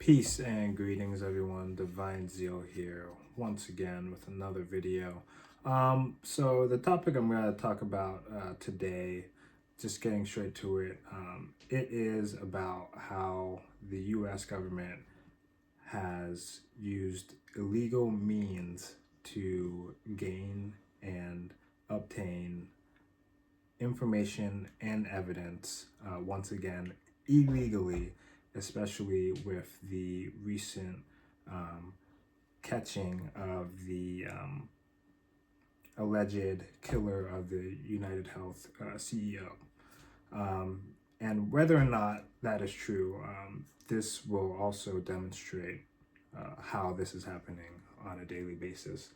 Peace and greetings, everyone. Divine Zeal here once again with another video. So the topic I'm going to talk about today, just getting straight to it, it is about how the U.S. government has used illegal means to gain and obtain information and evidence, once again, illegally, especially with the recent catching of the alleged killer of the UnitedHealth CEO. And whether or not that is true, this will also demonstrate how this is happening on a daily basis.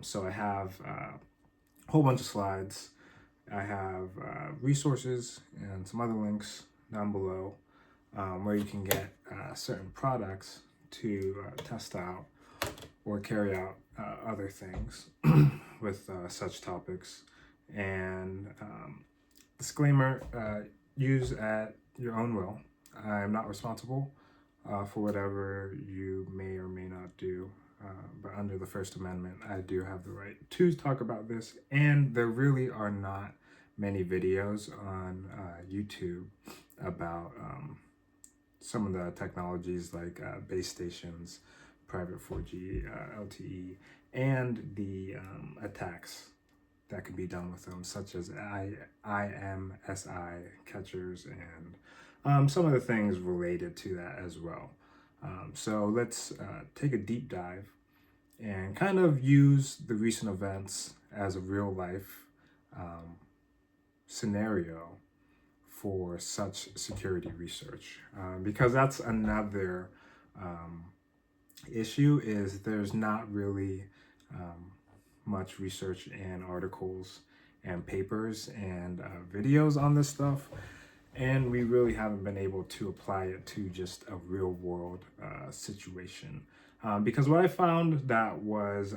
So I have a whole bunch of slides. I have resources and some other links down below where you can get certain products to test out or carry out other things with such topics. And disclaimer, use at your own will. I'm not responsible for whatever you may or may not do. But under the First Amendment, I do have the right to talk about this. And there really are not many videos on YouTube about some of the technologies like base stations, private 4G, LTE, and the attacks that can be done with them, such as ISMI catchers and some of the things related to that as well. So let's take a deep dive and kind of use the recent events as a real life scenario for such security research, because that's another issue, is there's not really much research and articles and papers and videos on this stuff, and we really haven't been able to apply it to just a real world situation, because what I found that was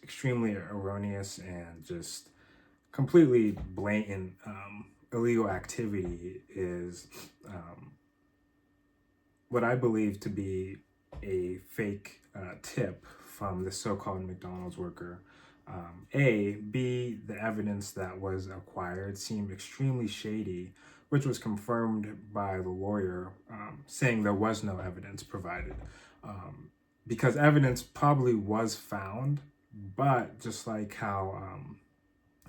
extremely erroneous and just completely blatant illegal activity is what I believe to be a fake tip from the so-called McDonald's worker. The evidence that was acquired seemed extremely shady, which was confirmed by the lawyer, saying there was no evidence provided, because evidence probably was found, but just like how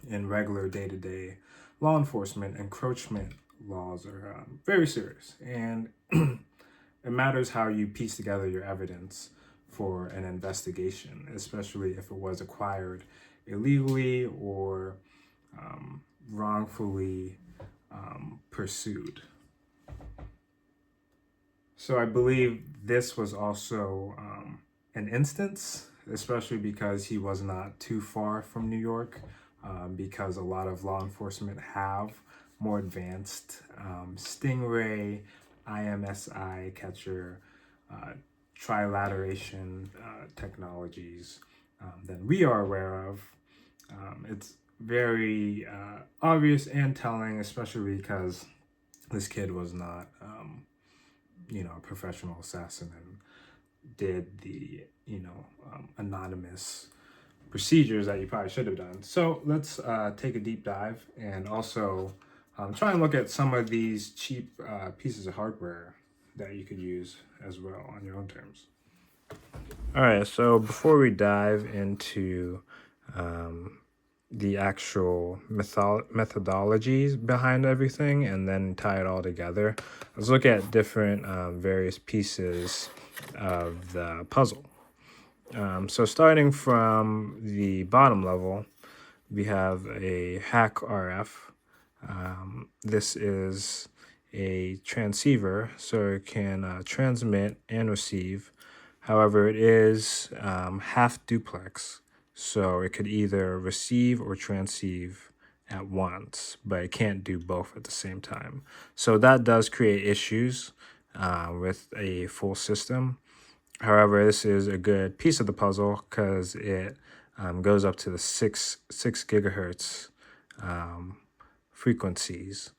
in regular day-to-day law enforcement, encroachment laws are very serious, and it matters how you piece together your evidence for an investigation, especially if it was acquired illegally or wrongfully pursued. So I believe this was also an instance, especially because he was not too far from New York, because a lot of law enforcement have more advanced Stingray, ISMI catcher, trilateration technologies than we are aware of. It's very obvious and telling, especially because this kid was not, a professional assassin and did the, anonymous procedures that you probably should have done. So let's take a deep dive and also try and look at some of these cheap pieces of hardware that you could use as well on your own terms. All right, so before we dive into the actual methodologies behind everything and then tie it all together, let's look at different various pieces of the puzzle. So starting from the bottom level, we have a HackRF. This is a transceiver, so it can transmit and receive. However, it is half duplex, so it could either receive or transceive at once, but it can't do both at the same time. So that does create issues with a full system. However, this is a good piece of the puzzle because it goes up to the 6 gigahertz frequencies.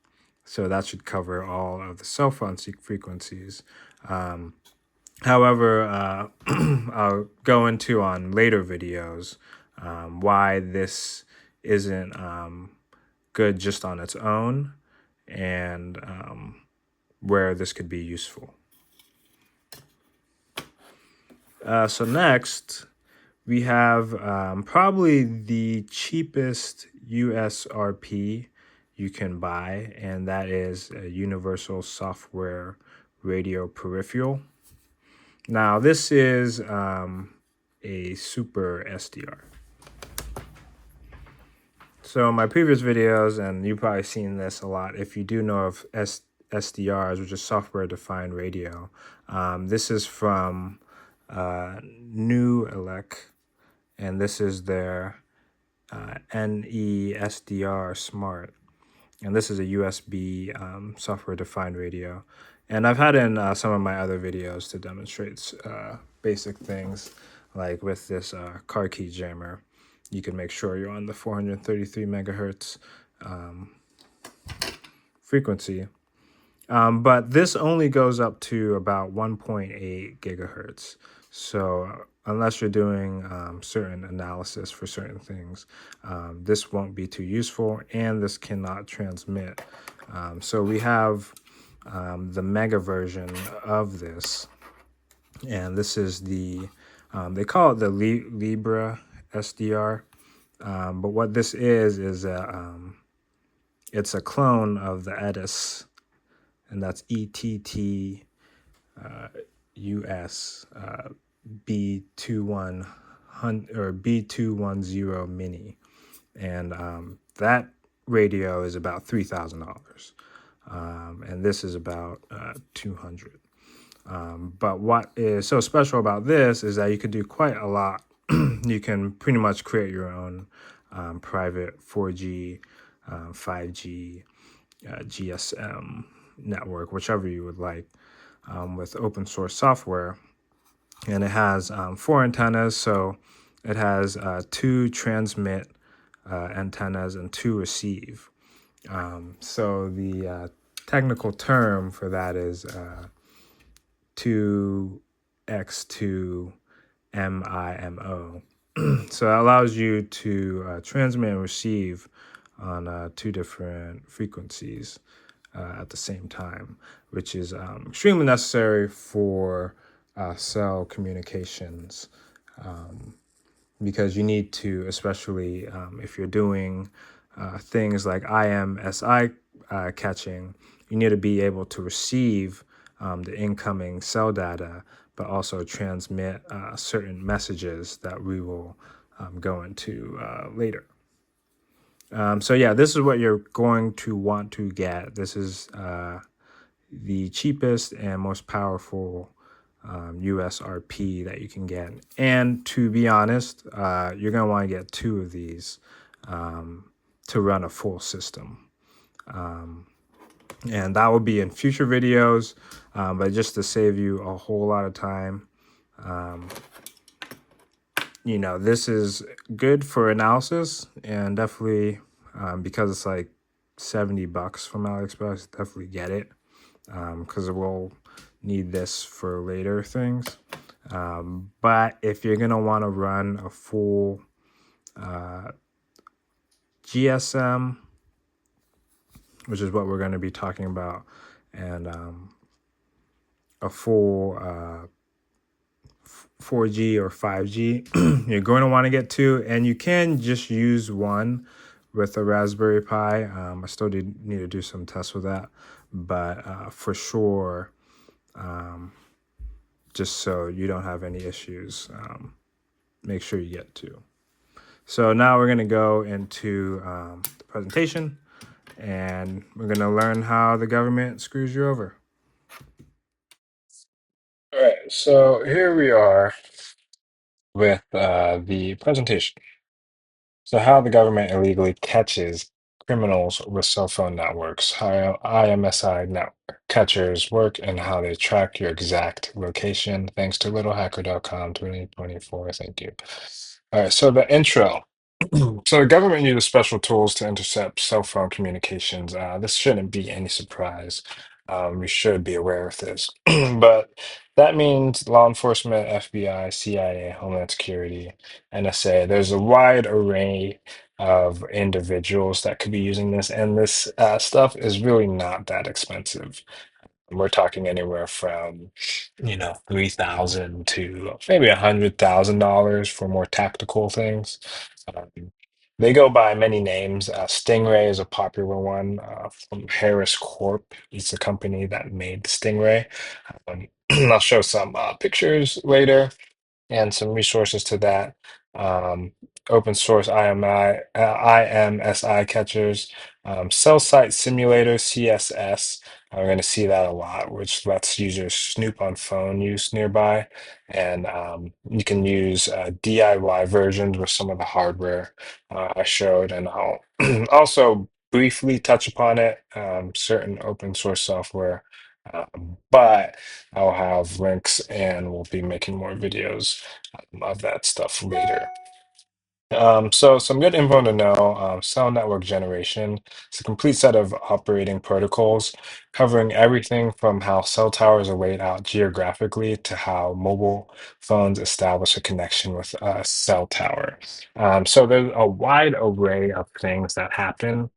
So that should cover all of the cell phone frequencies. However, I'll go into on later videos why this isn't good just on its own, and where this could be useful. So next, we have probably the cheapest USRP you can buy, and that is a Universal Software Radio Peripheral. Now, this is a super SDR. So in my previous videos, and you've probably seen this a lot, if you do know of SDRs, which is software defined radio, this is from New Elec, and this is their NESDR Smart, and this is a USB software defined radio. And I've had in some of my other videos to demonstrate basic things, like with this car key jammer. You can make sure you're on the 433 megahertz frequency. But this only goes up to about 1.8 gigahertz. So unless you're doing certain analysis for certain things, this won't be too useful, and this cannot transmit. So we have the mega version of this, and this is the, they call it the Libra SDR, but what this is it's a clone of the ETS, and that's ETT US B21 or B210 mini, and that radio is about $3,000, and this is about 200. But what is so special about this is that you could do quite a lot. You can pretty much create your own private 4G, 5G, GSM network, whichever you would like, with open source software. And it has 4 antennas, so it has 2 transmit antennas and 2 receive. So the technical term for that is 2x2 MIMO. So that allows you to transmit and receive on 2 different frequencies at the same time, which is extremely necessary for cell communications, because you need to, especially if you're doing things like IMSI catching, you need to be able to receive the incoming cell data, but also transmit certain messages that we will go into later. So yeah, this is what you're going to want to get. This is the cheapest and most powerful USRP that you can get. And to be honest, you're going to want to get 2 of these to run a full system. And that will be in future videos, but just to save you a whole lot of time, this is good for analysis, and definitely because it's like $70 from AliExpress, definitely get it, because we'll need this for later things. But if you're gonna want to run a full GSM, which is what we're going to be talking about, and a full 4G or 5G, you're going to want to get 2, and you can just use 1 with a Raspberry Pi. I still need to do some tests with that, but for sure, just so you don't have any issues, make sure you get 2. So now we're going to go into the presentation, and we're going to learn how the government screws you over. All right, so here we are with the presentation. So how the government illegally catches criminals with cell phone networks, how IMSI network catchers work, and how they track your exact location. Thanks to littlehacker.com 2024. Thank you. All right, so the intro. So the government uses special tools to intercept cell phone communications. This shouldn't be any surprise. We should be aware of this. But that means law enforcement, FBI, CIA, Homeland Security, NSA, there's a wide array of individuals that could be using this, and this stuff is really not that expensive. We're talking anywhere from, 3,000 to maybe $100,000 for more tactical things. Um, they go by many names. Stingray is a popular one from Harris Corp. It's the company that made the Stingray. Um, I'll show some pictures later and some resources to that. Um, Open source IMSI catchers, cell site simulator CSS. We're going to see that a lot, which lets users snoop on phone use nearby. And you can use DIY versions with some of the hardware I showed. And I'll also briefly touch upon it, certain open source software. But I'll have links and we'll be making more videos of that stuff later. So some good info to know. Cell network generation. It's a complete set of operating protocols covering everything from how cell towers are laid out geographically to how mobile phones establish a connection with a cell tower. So there's a wide array of things that happen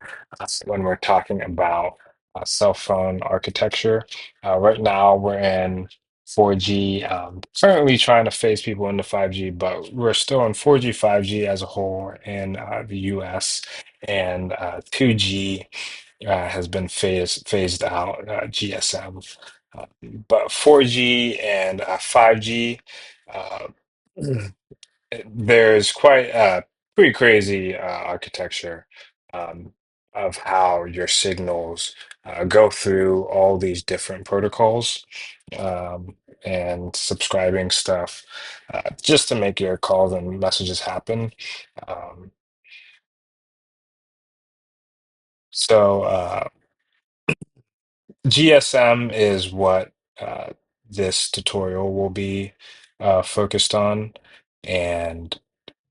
when we're talking about cell phone architecture. Right now, we're in 4G, currently trying to phase people into 5G, but we're still on 4G, 5G as a whole in the US, and 2G has been phased out, GSM. Uh, but 4G and 5G, uh, there's quite pretty crazy architecture um, of how your signals go through all these different protocols um, and subscribing stuff just to make your calls and messages happen. Um, so GSM is what uh, this tutorial will be focused on, and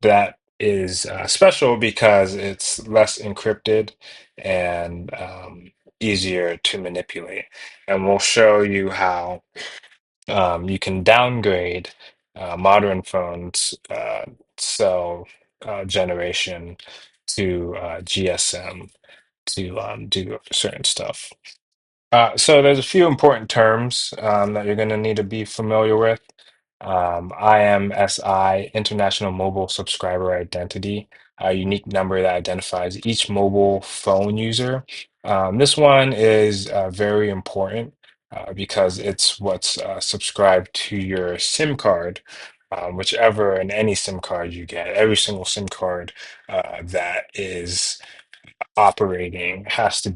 that is special because it's less encrypted and easier to manipulate. And we'll show you how you can downgrade modern phones cell generation to GSM to do certain stuff. So there's a few important terms that you're going to need to be familiar with. IMSI, International Mobile Subscriber Identity, a unique number that identifies each mobile phone user. This one is very important because it's what's subscribed to your SIM card, whichever and any SIM card you get. Every single SIM card that is operating has to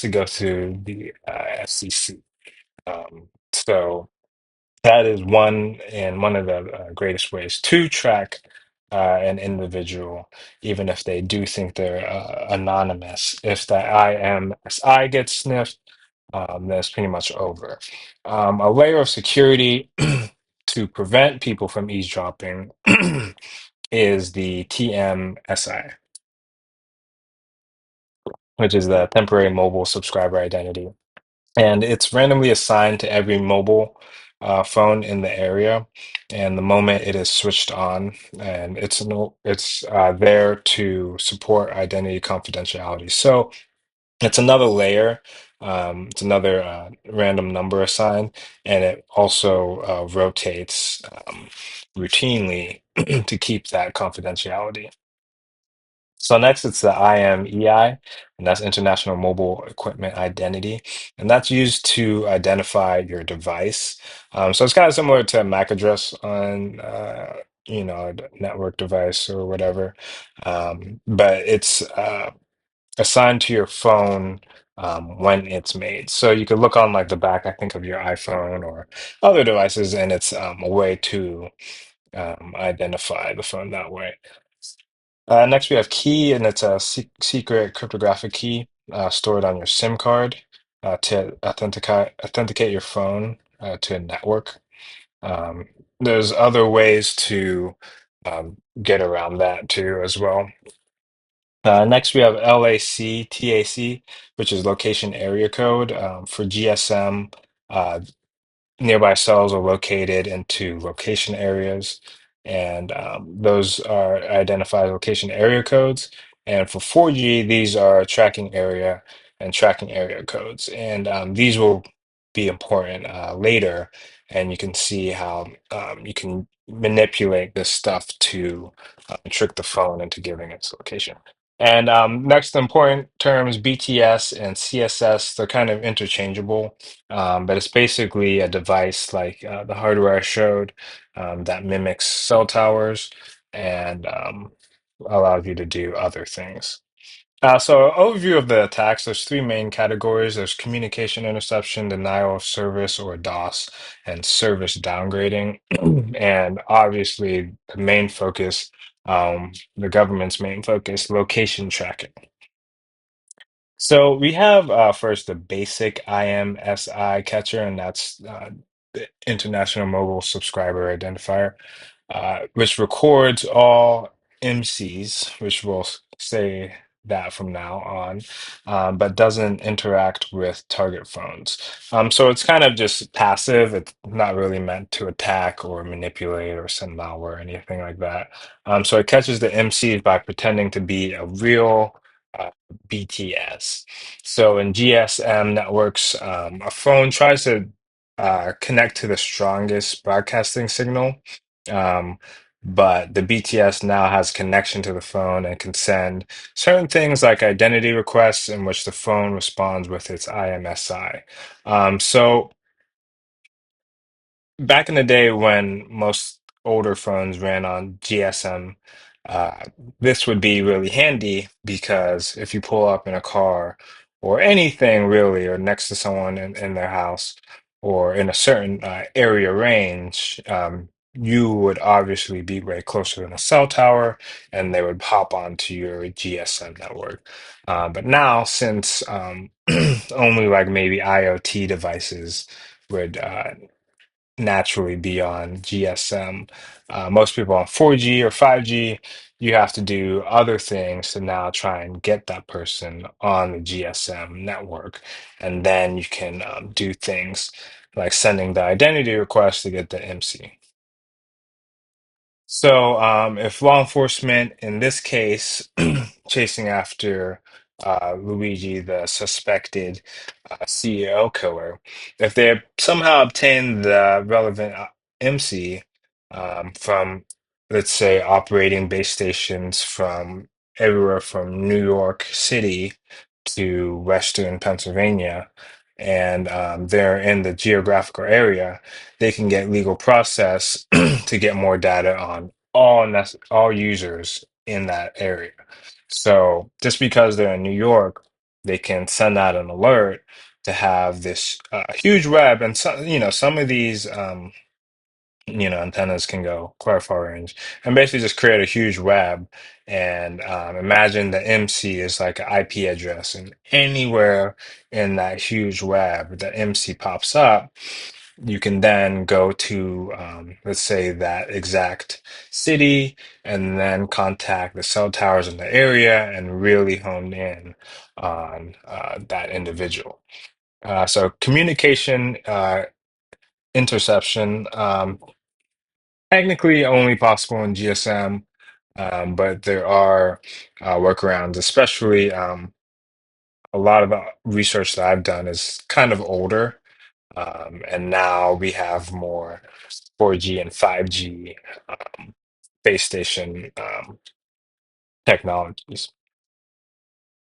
go through the FCC. So that is one of the greatest ways to track an individual, even if they do think they're anonymous. If the IMSI gets sniffed, then it's pretty much over. A layer of security to prevent people from eavesdropping is the TMSI, which is the temporary mobile subscriber identity. And it's randomly assigned to every mobile phone in the area. And the moment it is switched on, and it's there to support identity confidentiality. So it's another layer. It's another random number assigned, and it also rotates routinely to keep that confidentiality. So next, it's the IMEI, and that's International Mobile Equipment Identity, and that's used to identify your device. So it's kind of similar to a MAC address on, a network device or whatever, but it's assigned to your phone when it's made. So you could look on like the back, I think, of your iPhone or other devices, and it's a way to identify the phone that way. Next, we have key, and it's a secret cryptographic key stored on your SIM card to authenticate your phone to a network. There's other ways to get around that too as well. Next, we have LAC, which is location area code for GSM. Nearby cells are located into location areas, and those are identified location area codes. And for 4G, these are tracking area and tracking area codes. And these will be important later, and you can see how you can manipulate this stuff to trick the phone into giving its location. And next, important terms, BTS and CSS, they're kind of interchangeable, but it's basically a device like the hardware I showed that mimics cell towers and allows you to do other things. So, overview of the attacks, there's three main categories. There's communication interception, denial of service or DOS, and service downgrading. And obviously, the main focus, the government's main focus, location tracking. So we have first the basic IMSI catcher, and that's the International Mobile Subscriber Identifier, which records all MCs, which will say that from now on, but doesn't interact with target phones. So it's kind of just passive. It's not really meant to attack or manipulate or send malware or anything like that. So it catches the MCs by pretending to be a real BTS. So in GSM networks, a phone tries to connect to the strongest broadcasting signal, um, but the BTS now has connection to the phone and can send certain things like identity requests in which the phone responds with its IMSI. So back in the day when most older phones ran on GSM, uh, this would be really handy because if you pull up in a car or anything really, or next to someone in their house or in a certain area range, you would obviously be way closer than a cell tower and they would hop onto your GSM network. But now, since only like maybe IoT devices would naturally be on GSM. Most people on 4G or 5G, you have to do other things to now try and get that person on the GSM network. And then you can do things like sending the identity request to get the MC. So, if law enforcement, in this case, chasing after Luigi, the suspected CEO killer, if they somehow obtain the relevant MC from, let's say, operating base stations from everywhere from New York City to Western Pennsylvania, and they're in the geographical area, they can get legal process to get more data on all users in that area. So just because they're in New York, they can send out an alert to have this huge web, and some of these antennas can go quite far range, and basically just create a huge web. And imagine the MC is like an IP address, and anywhere in that huge web, the MC pops up. You can then go to, let's say, that exact city, and then contact the cell towers in the area and really hone in on that individual. So communication interception. Technically only possible in GSM, but there are workarounds, especially a lot of the research that I've done is kind of older. And now we have more 4G and 5G base station technologies.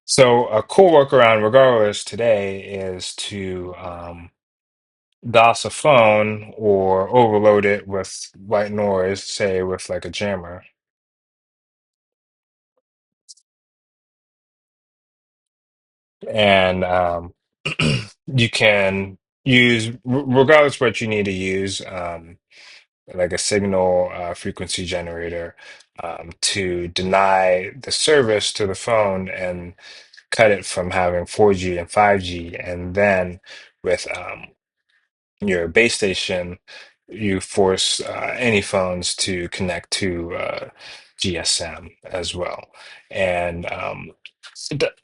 So a cool workaround, regardless, today is to DOS a phone or overload it with white noise, say with like a jammer. And you can use regardless what you need to use like a signal frequency generator to deny the service to the phone and cut it from having 4G and 5G, and then with your base station you force any phones to connect to GSM as well. And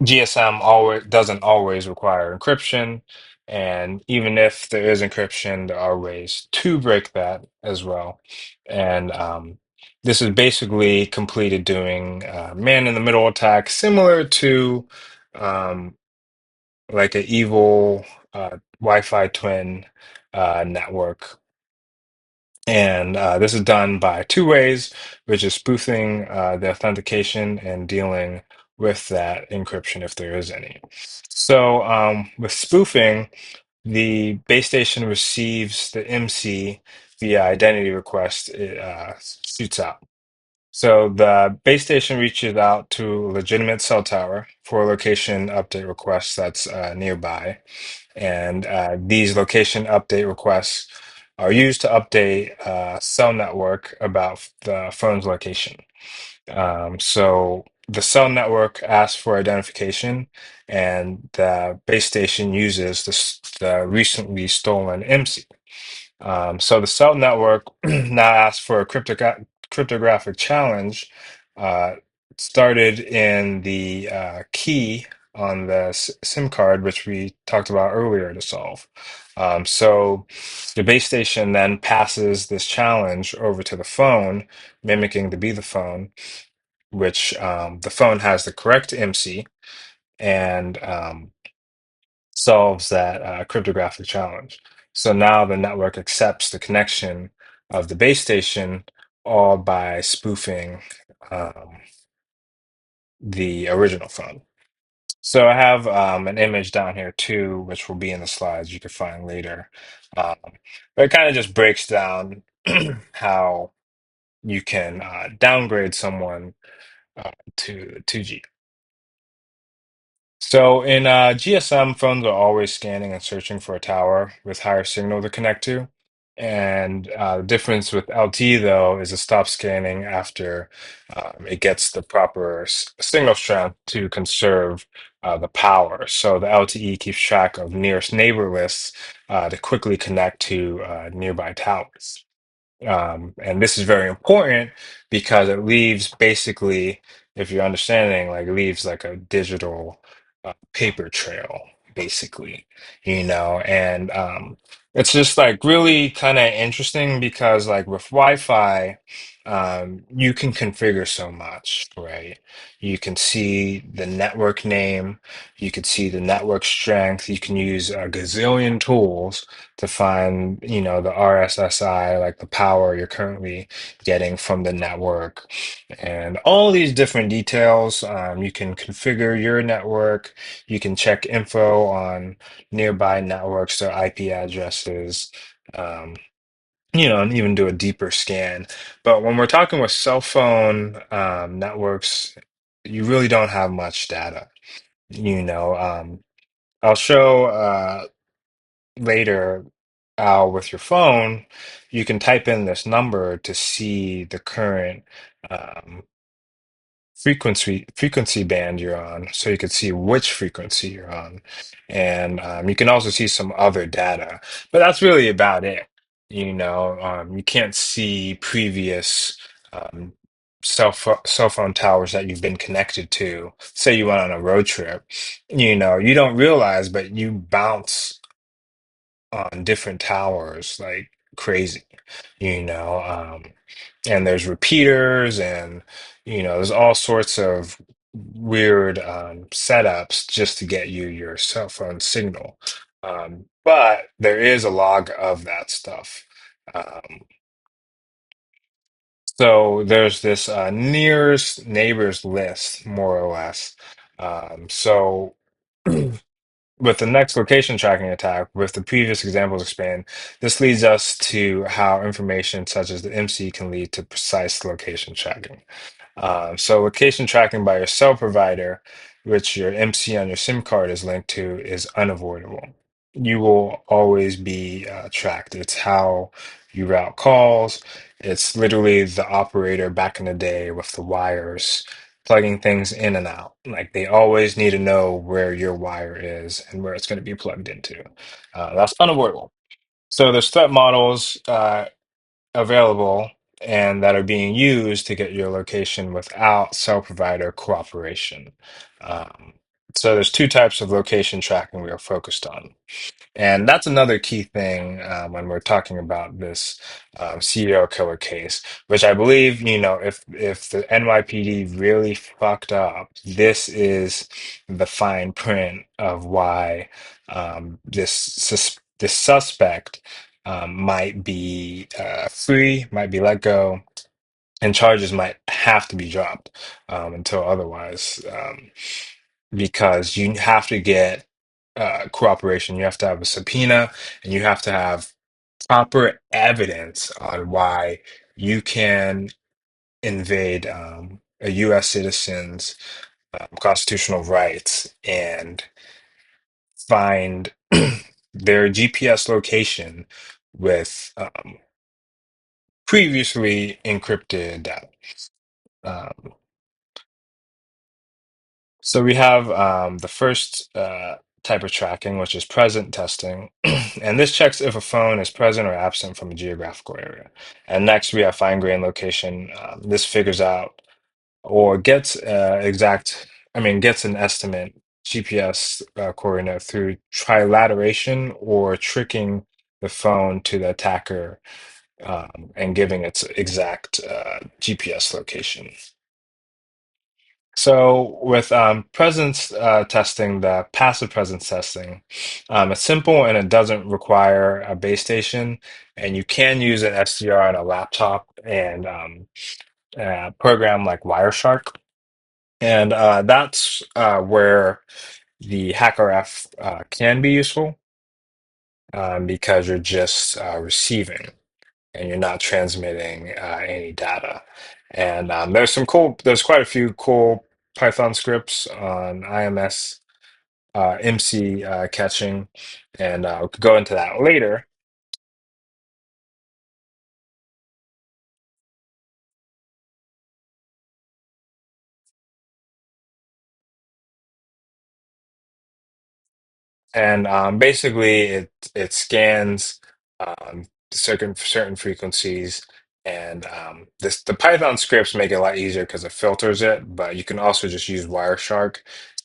GSM always doesn't always require encryption. And even if there is encryption, there are ways to break that as well. And this is basically completed doing man-in-the-middle attack, similar to um, like an evil Wi-Fi twin network. And this is done by two ways, which is spoofing the authentication and dealing with that encryption if there is any. So with spoofing, the base station receives the MC via identity request it shoots out. So the base station reaches out to a legitimate cell tower for a location update request that's nearby. And these location update requests are used to update cell network about the phone's location. So the cell network asks for identification, and the base station uses the recently stolen MC. So the cell network now asks for a cryptographic challenge uh, started in the key on the SIM card, which we talked about earlier to solve. So the base station then passes this challenge over to the phone, mimicking to be the phone, which the phone has the correct MC and solves that cryptographic challenge. So now the network accepts the connection of the base station all by spoofing um, the original phone. So I have an image down here too, which will be in the slides you can find later. Um, but it kind of just breaks down how you can downgrade someone to 2G. So in GSM, phones are always scanning and searching for a tower with higher signal to connect to. And the difference with LTE, though, is it stops scanning after it gets the proper signal strength to conserve the power. So the LTE keeps track of nearest neighbor lists to quickly connect to nearby towers. And this is very important because it leaves basically, if you're understanding, like it leaves like a digital paper trail, basically, and it's just like really kind of interesting because like with Wi-Fi, you can configure so much, right? You can see the network name, you can see the network strength, you can use a gazillion tools to find, the RSSI, like the power you're currently getting from the network, and all these different details. You can configure your network. You can check info on nearby networks, their IP addresses. Um, and even do a deeper scan. But when we're talking with cell phone networks, you really don't have much data. I'll show. Later with your phone, you can type in this number to see the current um, frequency band you're on, so you can see which frequency you're on, and you can also see some other data. But that's really about it. You can't see previous um, cell phone towers that you've been connected to. Say you went on a road trip, you don't realize, but you bounce on different towers like crazy, you know. And there's repeaters and there's all sorts of weird setups just to get you your cell phone signal. But there is a log of that stuff. Um, so there's this nearest neighbors list, more or less. So with the next location tracking attack, with the previous examples explained, this leads us to how information such as the MC can lead to precise location tracking. So location tracking by your cell provider, which your MC on your SIM card is linked to, is unavoidable. You will always be tracked. It's how you route calls. It's literally the operator back in the day with the wires plugging things in and out. Like they always need to know where your wire is and where it's going to be plugged into. That's unavoidable. So there's threat models. available and that are being used to get your location without cell provider cooperation. Um, so there's two types of location tracking we are focused on. And that's another key thing when we're talking about this serial killer case, which I believe, if the NYPD really fucked up, this is the fine print of why this suspect might be free, might be let go, and charges might have to be dropped until otherwise, because you have to get cooperation. You have to have a subpoena, and you have to have proper evidence on why you can invade a U.S. citizen's constitutional rights and find their GPS location with previously encrypted data. Um, So we have the first type of tracking, which is present testing. And this checks if a phone is present or absent from a geographical area. And next we have fine-grained location. This figures out or gets gets an estimate GPS coordinate through trilateration or tricking the phone to the attacker and giving its exact GPS location. So with presence testing, the passive presence testing, it's simple and it doesn't require a base station, and you can use an SDR on a laptop and a program like Wireshark, and that's where the HackRF can be useful because you're just receiving and you're not transmitting any data. And there's quite a few cool Python scripts on IMS, MC catching, and we could go into that later. And basically, it scans certain frequencies, and the Python scripts make it a lot easier because it filters it. But you can also just use Wireshark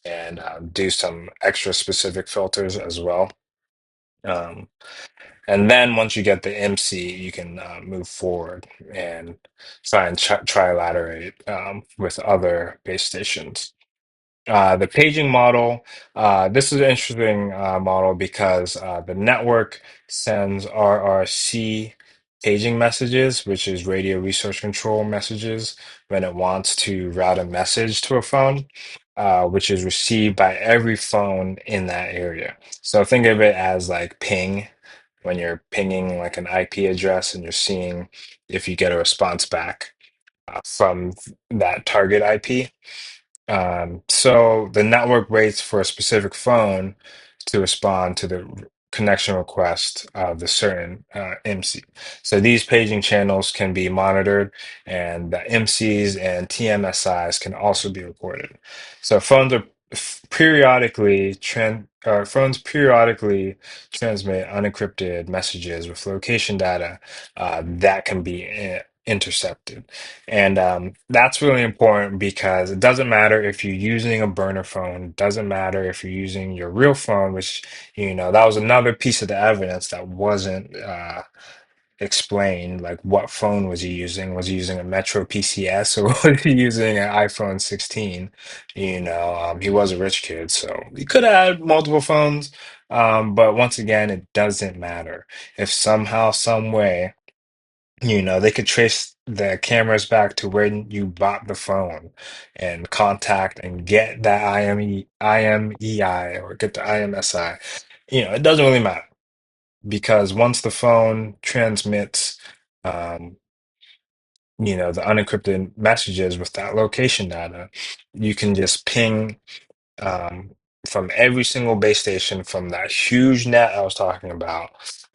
and do some extra specific filters as well. Um, And then once you get the MC, you can move forward and try and trilaterate with other base stations. The paging model, this is an interesting model because the network sends RRC paging messages, which is radio resource control messages, when it wants to route a message to a phone, which is received by every phone in that area. So think of it as like ping when you're pinging like an IP address and you're seeing if you get a response back from that target IP. So the network waits for a specific phone to respond to the connection request of the certain MC. So these paging channels can be monitored, and the MCs and TMSIs can also be recorded. So phones periodically transmit unencrypted messages with location data that can be intercepted. And that's really important because it doesn't matter if you're using a burner phone, it doesn't matter if you're using your real phone, which, that was another piece of the evidence that wasn't explained. Like, what phone was he using? Was he using a Metro PCS or was he using an iPhone 16? He was a rich kid, so he could have had multiple phones. But once again, it doesn't matter. If somehow, some way, they could trace the cameras back to when you bought the phone and contact and get that IMEI or get the IMSI. It doesn't really matter because once the phone transmits, um, the unencrypted messages with that location data, you can just ping um, from every single base station from that huge net I was talking about,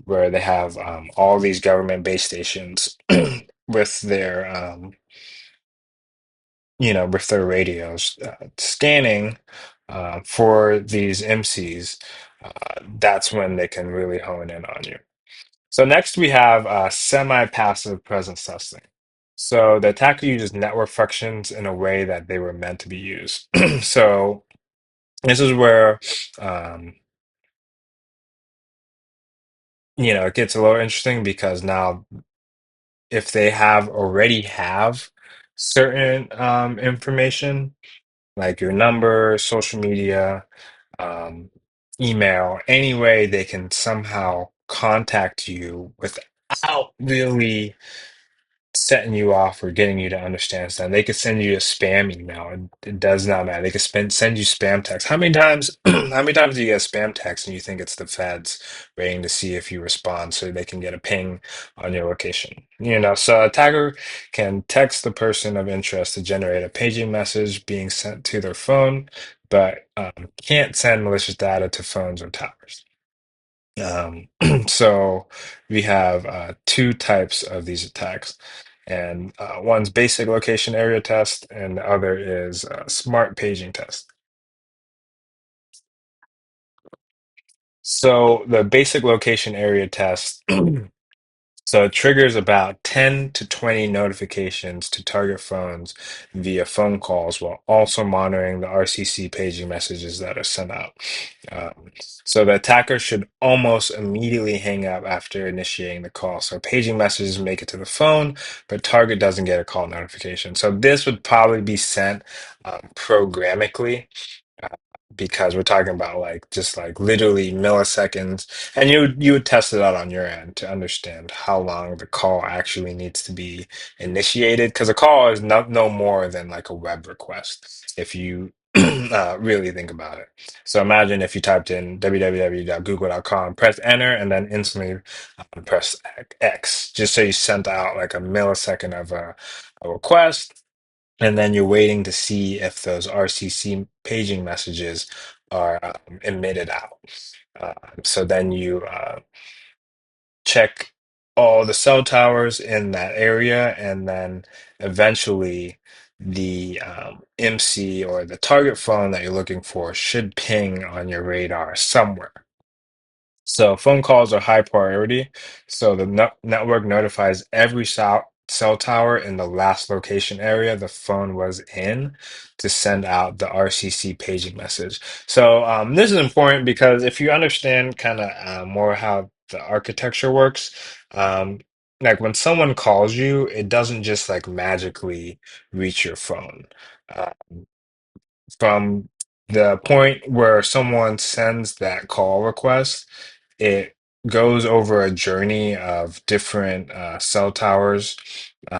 where they have all these government base stations with their with their radios scanning for these MCs. That's when they can really hone in on you. So next we have semi-passive presence testing. So the attacker uses network functions in a way that they were meant to be used. So this is where um, it gets a little interesting because now if they already have certain information like your number, social media, um, email, any way they can somehow contact you without really setting you off or getting you to understand something. They could send you a spam email. It does not matter. They could send you spam text. How many times how many times do you get spam text and you think it's the feds waiting to see if you respond so they can get a ping on your location? So attacker can text the person of interest to generate a paging message being sent to their phone, but can't send malicious data to phones or towers. Um, so we have two types of these attacks, and one's basic location area test, and the other is smart paging test. So the basic location area test. So it triggers about 10 to 20 notifications to target phones via phone calls while also monitoring the RCC paging messages that are sent out. So the attacker should almost immediately hang up after initiating the call. So paging messages make it to the phone, but target doesn't get a call notification. So this would probably be sent programmatically uh, because we're talking about like just like literally milliseconds, and you would test it out on your end to understand how long the call actually needs to be initiated, because a call is no more than like a web request if you really think about it. So imagine if you typed in www.google.com, press enter, and then instantly press X, just so you sent out like a millisecond of a request, and then you're waiting to see if those RCC paging messages are emitted out. So then you check all the cell towers in that area, and then eventually the MC or the target phone that you're looking for should ping on your radar somewhere. So phone calls are high priority. So the network notifies every cell tower in the last location area the phone was in to send out the RCC paging message. So this is important because if you understand kind of more how the architecture works, um, like when someone calls you, it doesn't just like magically reach your phone. Uh, from the point where someone sends that call request, it goes over a journey of different cell towers uh,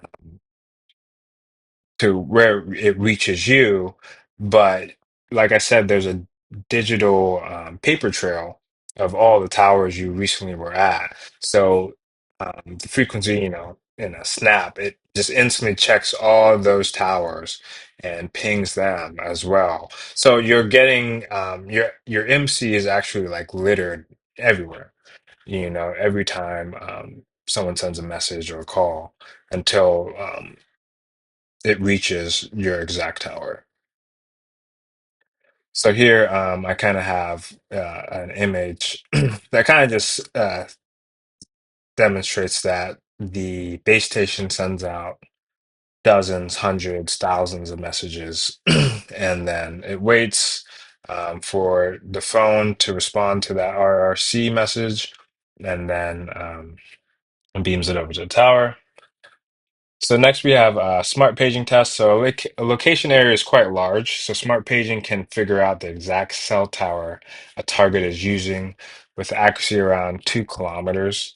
to where it reaches you. But like I said, there's a digital paper trail of all the towers you recently were at. So the frequency, in a snap, it just instantly checks all of those towers and pings them as well. So you're getting your MC is actually like littered everywhere, every time someone sends a message or a call until it reaches your exact tower. So here I kind of have an image that kind of just demonstrates that the base station sends out dozens, hundreds, thousands of messages, and then it waits for the phone to respond to that RRC message, and then beams it over to the tower. So next we have smart paging tests. So a location area is quite large, so smart paging can figure out the exact cell tower a target is using with accuracy around 2 kilometers.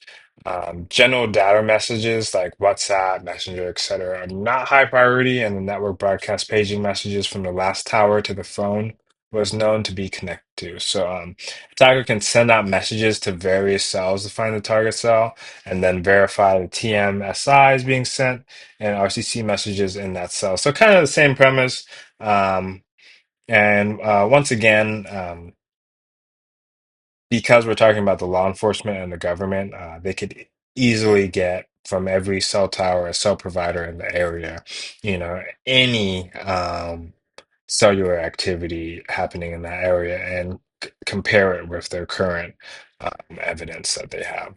General data messages like WhatsApp, Messenger, etc., are not high priority, and the network broadcast paging messages from the last tower to the phone was known to be connected to. So attacker can send out messages to various cells to find the target cell, and then verify the TMSI is being sent and RCC messages in that cell. So kind of the same premise. And once again, because we're talking about the law enforcement and the government, they could easily get from every cell tower, a cell provider in the area, any cellular activity happening in that area and compare it with their current evidence that they have.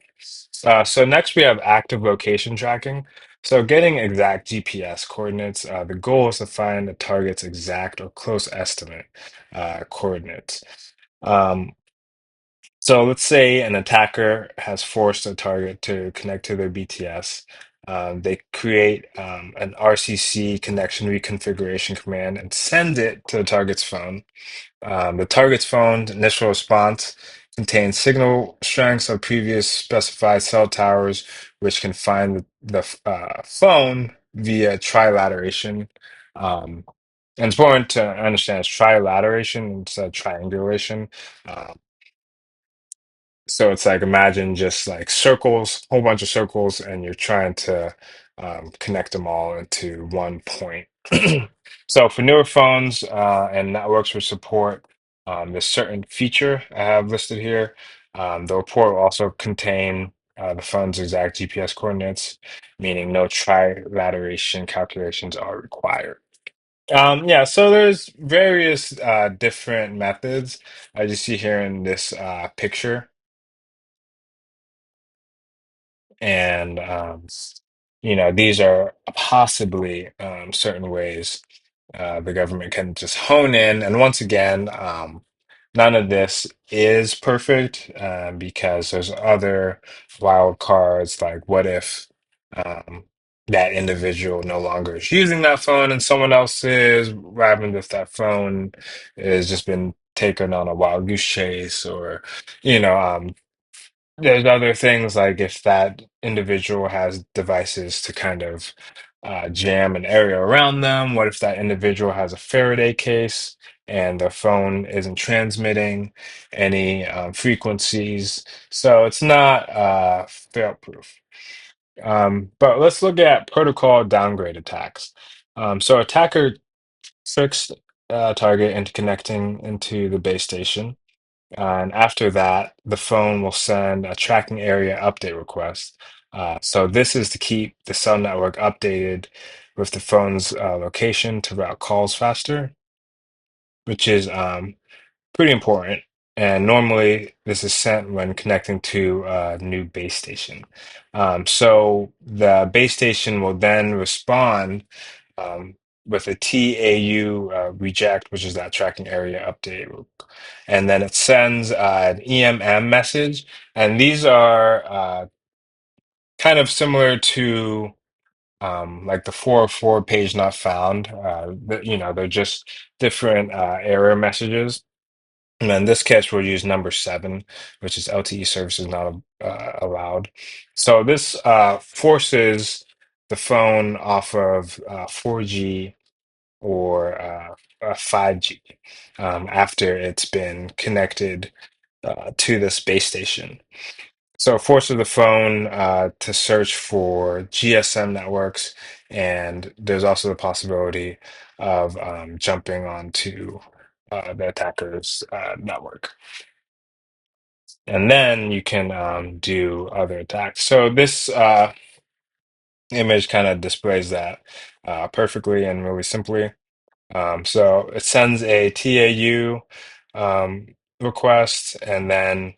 So next we have active location tracking. So getting exact GPS coordinates, the goal is to find the target's exact or close estimate coordinates. Um, so let's say an attacker has forced a target to connect to their BTS. They create an RCC connection reconfiguration command and send it to the target's phone. The target's phone initial response contains signal strengths of previous specified cell towers, which can find the phone via trilateration. Um, and it's important to understand it's trilateration instead of triangulation. Um, so it's like imagine just like circles, whole bunch of circles, and you're trying to connect them all into one point. So for newer phones and networks with support, this certain feature I have listed here. The report will also contain the phone's exact GPS coordinates, meaning no trilateration calculations are required. Yeah, so there's various different methods as you see here in this picture. And these are possibly certain ways the government can just hone in. And once again, none of this is perfect because there's other wild cards, like what if um, that individual no longer is using that phone and someone else is, what happens if that phone has just been taken on a wild goose chase, or there's other things like if that individual has devices to kind of jam an area around them. What if that individual has a Faraday case and the phone isn't transmitting any frequencies? So it's not fail-proof. But let's look at protocol downgrade attacks. So attacker tricks target into connecting into the base station. And after that, the phone will send a tracking area update request. So this is to keep the cell network updated with the phone's location to route calls faster, which is pretty important. And normally, this is sent when connecting to a new base station. So the base station will then respond um, with a TAU reject, which is that tracking area update. And then it sends an EMM message. And these are kind of similar to like the 404 page not found. They're just different error messages. And in this case, we'll use number 7, which is LTE services not allowed. So this forces the phone off of 4G or 5G after it's been connected to the space station. So it forces the phone to search for GSM networks, and there's also the possibility of jumping onto the attacker's network. And then you can do other attacks. So this image kind of displays that perfectly and really simply. So it sends a TAU request, and then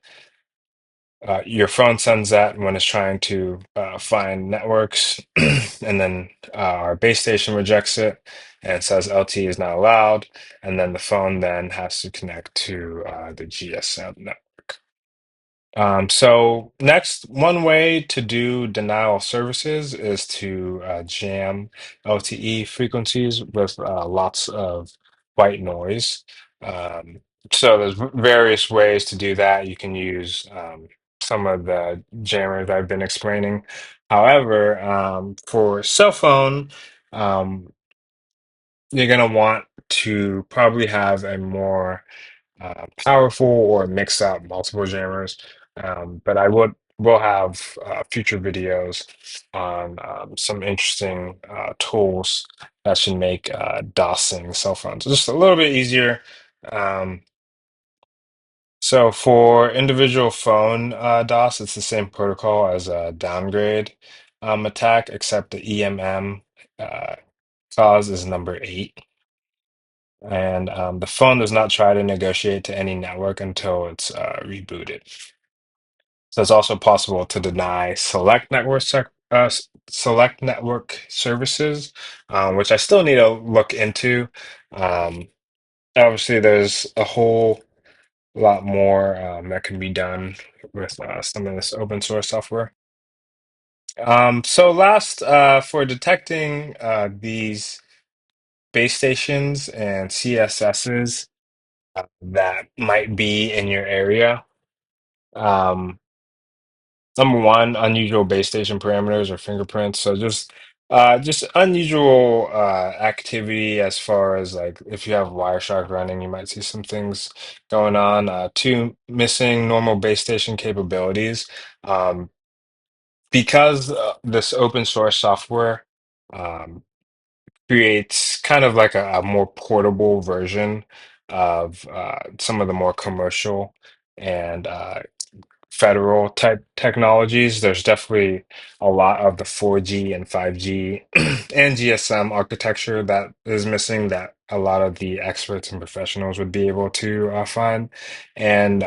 your phone sends that when it's trying to find networks, and then our base station rejects it and says LTE is not allowed, and then the phone then has to connect to the GSM network. So next, one way to do denial of services is to jam LTE frequencies with lots of white noise. Um, so there's various ways to do that. You can use some of the jammers I've been explaining. However, for cell phone, um, you're gonna want to probably have a more powerful or mix up multiple jammers. But I will have future videos on some interesting tools that should make DOSing cell phones just a little bit easier. Um, so for individual phone DOS, it's the same protocol as a downgrade attack, except the EMM uh, cause is number 8. And the phone does not try to negotiate to any network until it's rebooted. So it's also possible to deny select network services, which I still need to look into. Um, Obviously, there's a whole lot more that can be done with some of this open source software. So last, for detecting these base stations and CSSs that might be in your area. Um, Number one, unusual base station parameters or fingerprints. So just unusual activity as far as like if you have Wireshark running, you might see some things going on. Two, missing normal base station capabilities. Um, because this open source software um, creates kind of like a more portable version of some of the more commercial and federal type technologies. There's definitely a lot of the 4G and 5G and GSM architecture that is missing that a lot of the experts and professionals would be able to find. And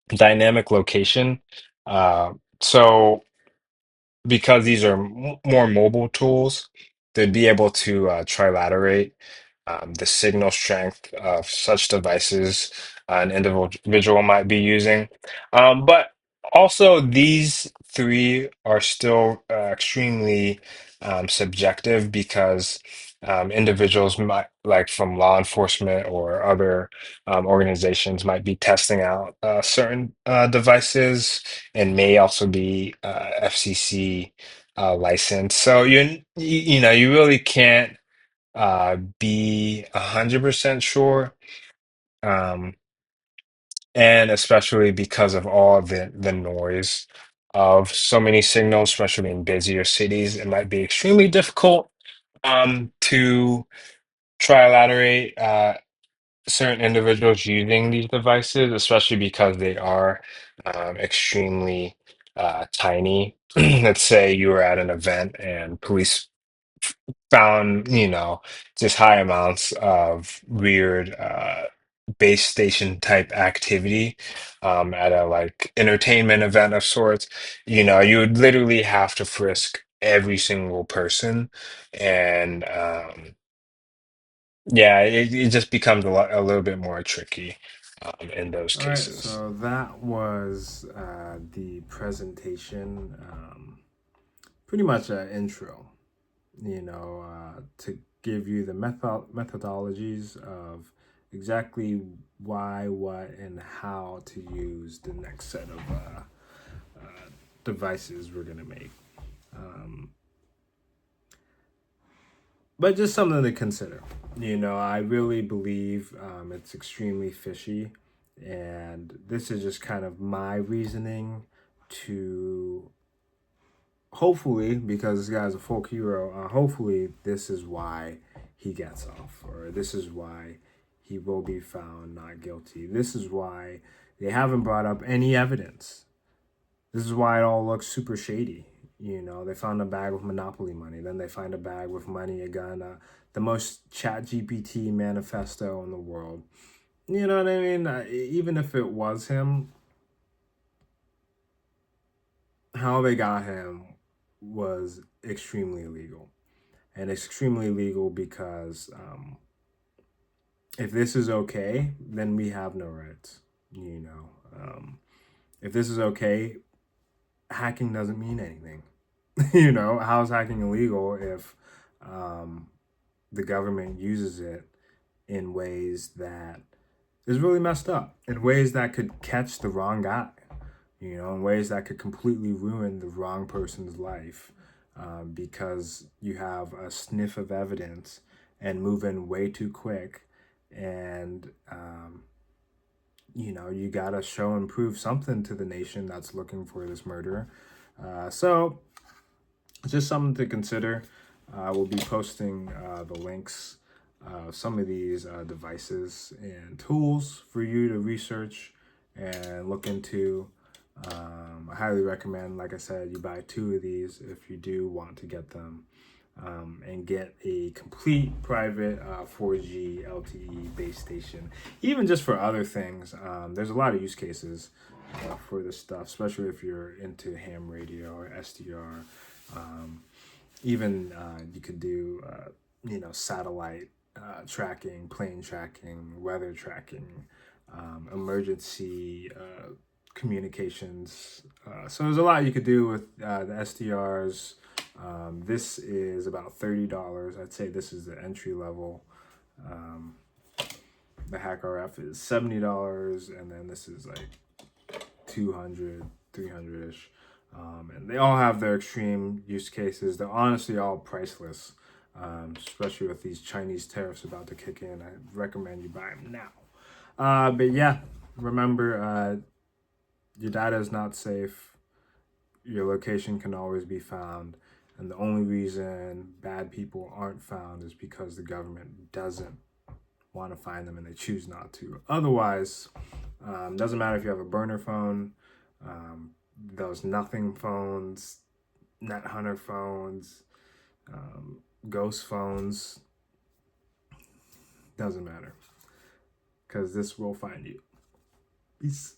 dynamic location. Uh, so because these are more mobile tools, they'd be able to trilaterate the signal strength of such devices an individual might be using. But also, these three are still extremely subjective because individuals might, like from law enforcement or other organizations, might be testing out certain devices and may also be FCC licensed. So you know you really can't be 100% sure, um, and especially because of all the noise of so many signals, especially in busier cities, it might be extremely difficult to trilaterate certain individuals using these devices, especially because they are extremely tiny. Let's say you were at an event and police found, just high amounts of weird base station type activity at a like entertainment event of sorts. You would literally have to frisk every single person, and yeah, it just becomes a little bit more tricky in those All right, cases. so that was the presentation, pretty much an intro, to give you the methodologies of exactly why, what, and how to use the next set of devices we're going to make. Um, but just something to consider. I really believe it's extremely fishy. And this is just kind of my reasoning to hopefully, because this guy's a folk hero, hopefully this is why he gets off, or this is why he will be found not guilty. This is why they haven't brought up any evidence. This is why it all looks super shady. They found a bag with Monopoly money, then they find a bag with money, a gun, the most chat GPT manifesto in the world. You know what I mean? Even if it was him, how they got him was extremely illegal. And extremely illegal because if this is okay, then we have no rights. You know, if this is okay, hacking doesn't mean anything. How's hacking illegal if um, the government uses it in ways that is really messed up, in ways that could catch the wrong guy, in ways that could completely ruin the wrong person's life because you have a sniff of evidence and move in way too quick. And, you got to show and prove something to the nation that's looking for this murderer. So, just something to consider. We'll be posting the links, some of these devices and tools for you to research and look into. I highly recommend, like I said, you buy two of these if you do want to get them, and get a complete private 4G LTE base station. Even just for other things, there's a lot of use cases. for this stuff, especially if you're into ham radio or SDR. Even you could do, satellite tracking, plane tracking, weather tracking, emergency communications. So there's a lot you could do with the SDRs. This is about $30. I'd say this is the entry level. The HackRF is $70, and then this is like 200, 300-ish. And they all have their extreme use cases. They're honestly all priceless, especially with these Chinese tariffs about to kick in. I recommend you buy them now. But yeah, remember, your data is not safe. Your location can always be found. And the only reason bad people aren't found is because the government doesn't want to find them and they choose not to. Otherwise, doesn't matter if you have a burner phone, those nothing phones, net hunter phones, ghost phones, doesn't matter, because this will find you. Peace.